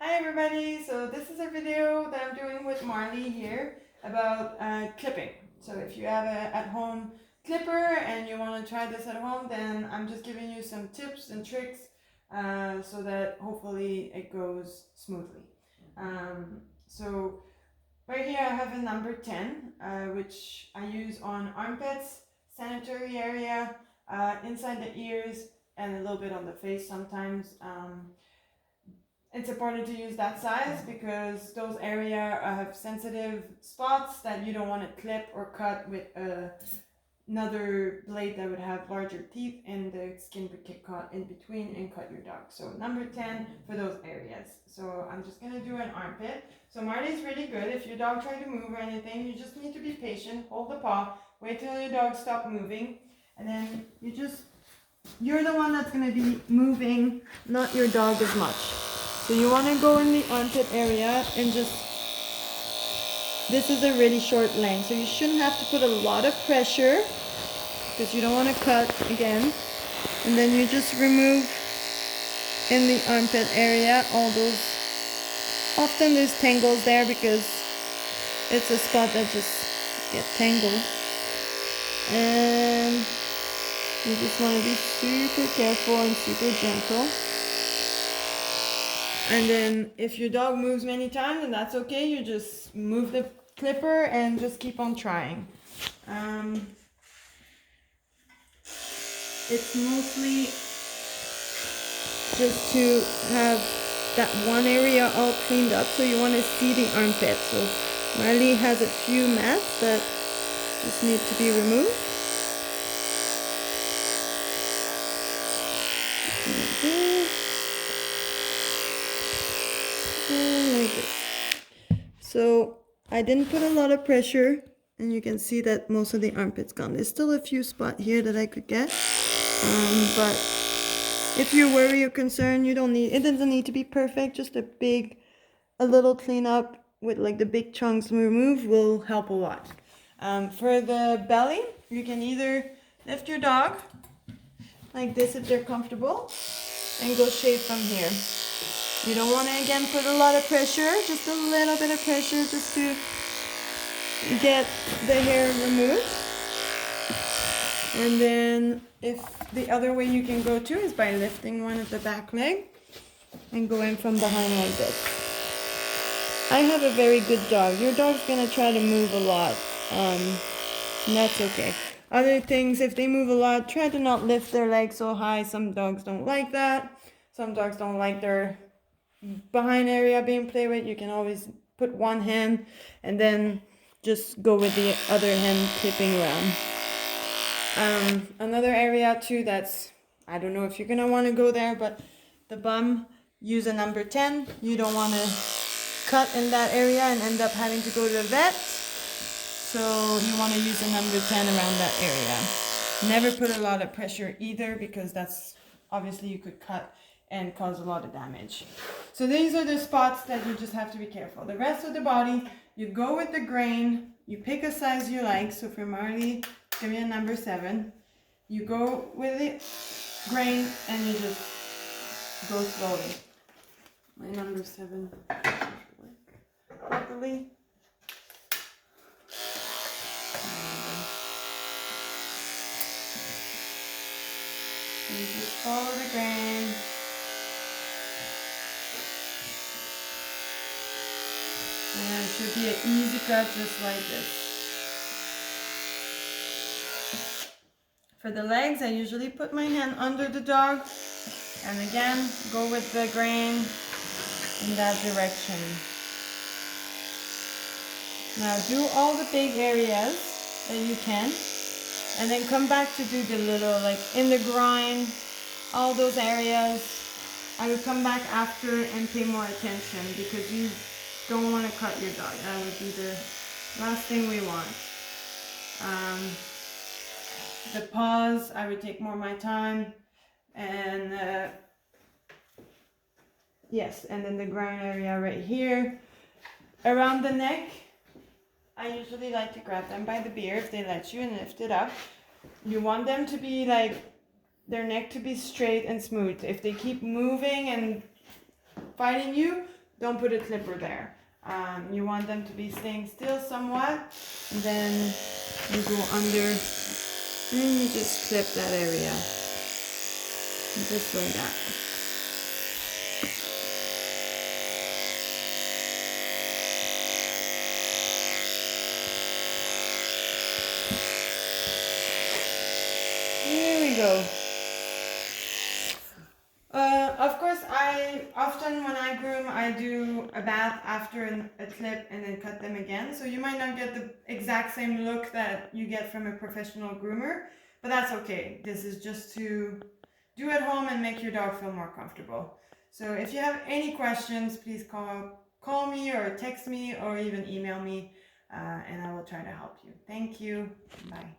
Hi everybody, so this is a video that I'm doing with Marley here about clipping. So if you have a at-home clipper and you want to try this at home, then I'm just giving you some tips and tricks so that hopefully it goes smoothly. So right here I have a number 10, which I use on armpits, sanitary area, inside the ears, and a little bit on the face sometimes. It's important to use that size because those areas have sensitive spots that you don't want to clip or cut with another blade that would have larger teeth, and the skin would get caught in between and cut your dog. So number 10 for those areas. So I'm just going to do an armpit. So Marley's really good. If your dog tries to move or anything, you just need to be patient, hold the paw, wait till your dog stops moving, and then you're the one that's going to be moving, not your dog as much. So you want to go in the armpit area and this is a really short length. So you shouldn't have to put a lot of pressure because you don't want to cut again. And then you just remove in the armpit area all those, often there's tangles there because it's a spot that just gets tangled. And you just want to be super careful and super gentle. And then if your dog moves many times, then that's okay. You just move the clipper and just keep on trying. It's mostly just to have that one area all cleaned up. So you want to see the armpit. So Marley has a few mats that just need to be removed. Like this. Like this. So I didn't put a lot of pressure, and you can see that most of the armpit's gone. There's still a few spots here that I could get, but if you worry or concerned, it doesn't need to be perfect. Just a little cleanup with like the big chunks removed will help a lot. For the belly, you can either lift your dog like this if they're comfortable and go shave from here. You don't want to again put a lot of pressure, just a little bit of pressure just to get the hair removed. And then if the other way you can go too is by lifting one of the back leg and going from behind like this. I have a very good dog. Your dog's gonna try to move a lot, and that's okay. Other things, if they move a lot, try to not lift their legs so high. Some dogs don't like that. Some dogs don't like their behind area being played with. You can always put one hand and then just go with the other hand clipping around. Another area too that's, I don't know if you're gonna want to go there, but the bum, use a number 10. You don't want to cut in that area and end up having to go to the vet. So you want to use a number 10 around that area. Never put a lot of pressure either, because that's obviously you could cut and cause a lot of damage. So these are the spots that you just have to be careful. The rest of the body, you go with the grain, you pick a size you like. So for Marley, give me a number 7. You go with the grain and you just go slowly. My number 7 doesn't work properly. You just follow the grain. And it should be an easy cut just like this. For the legs, I usually put my hand under the dog and again go with the grain in that direction. Now do all the big areas that you can, and then come back to do the little, like in the groin, all those areas. I would come back after and pay more attention, because you don't want to cut your dog. That would be the last thing we want. The paws, I would take more of my time, and yes, and then the groin area right here. Around the neck, I usually like to grab them by the beard if they let you and lift it up. You want them to be like, their neck to be straight and smooth. If they keep moving and fighting you, don't put a clipper there. You want them to be staying still somewhat, and then you go under and you just clip that area, just like that. Here we go. Of course, I often when I groom, I do a bath after a clip and then cut them again. So you might not get the exact same look that you get from a professional groomer, but that's okay. This is just to do at home and make your dog feel more comfortable. So if you have any questions, please call me or text me or even email me, and I will try to help you. Thank you. Bye.